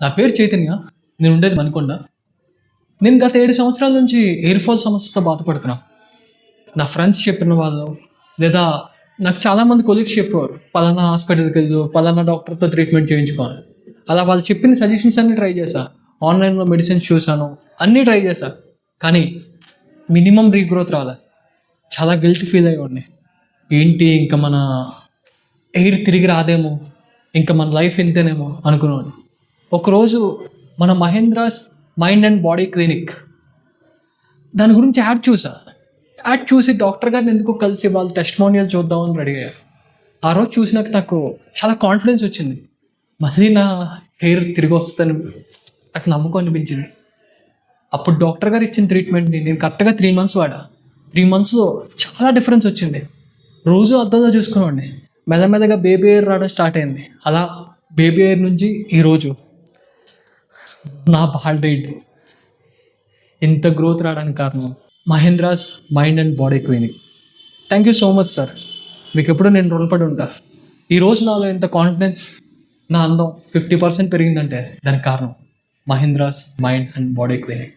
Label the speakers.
Speaker 1: నా పేరు చైతన్య. నేను ఉండేది మణికొండ. నేను గత 7 సంవత్సరాల నుంచి ఎయిర్ ఫాల్ సమస్యతో బాధపడుతున్నా. నా ఫ్రెండ్స్ చెప్పిన వాళ్ళు, లేదా నాకు చాలామంది కొలీగ్స్ చెప్పేవారు, పలానా హాస్పిటల్కి వెళ్ళు, పలానా డాక్టర్తో ట్రీట్మెంట్ చేయించుకోవాలి. అలా వాళ్ళు చెప్పిన సజెషన్స్ అన్నీ ట్రై చేశా. ఆన్లైన్లో మెడిసిన్స్ చూశాను, అన్నీ ట్రై చేశా. కానీ మినిమం రీగ్రోత్ రాలేదు. చాలా గిల్ట్ ఫీల్ అయ్యేవాడిని. ఏంటి ఇంకా మన ఎయిర్ తిరిగి రాదేమో, ఇంకా మన లైఫ్ ఇంతేనేమో అనుకునేవాడిని. ఒకరోజు మన మహేంద్రాస్ మైండ్ అండ్ బాడీ క్లినిక్ దాని గురించి యాడ్ చూసి డాక్టర్ గారిని ఎందుకు కలిసి వాళ్ళు టెస్టిమోనియల్ చూద్దామని రెడీ అయ్యారు. ఆ రోజు చూసినాక నాకు చాలా కాన్ఫిడెన్స్ వచ్చింది. మళ్ళీ నా హెయిర్ తిరిగి వస్తుందని నాకు నమ్మకం అనిపించింది. అప్పుడు డాక్టర్ గారు ఇచ్చిన ట్రీట్మెంట్ని నేను కరెక్ట్గా 3 months వాడా. 3 monthsలో చాలా డిఫరెన్స్ వచ్చింది. రోజు అద్దంలో చూసుకునేవాడిని. మెల్లమెల్లగా బేబీ హెయిర్ రావడం స్టార్ట్ అయింది. అలా బేబీ హెయిర్ నుంచి ఈరోజు నా బాల్డ్ హెడ్ ఇంత గ్రోత్ రావడానికి కారణం Mahendra's mind and body clinic. Thank you so much sir. మీకు ఎప్పుడూ నేను రుణపడి ఉంటా. ఈరోజు నాలో ఇంత కాన్ఫిడెన్స్, నా అందం 50% పెరిగిందంటే దానికి కారణం Mahendra's mind and body clinic.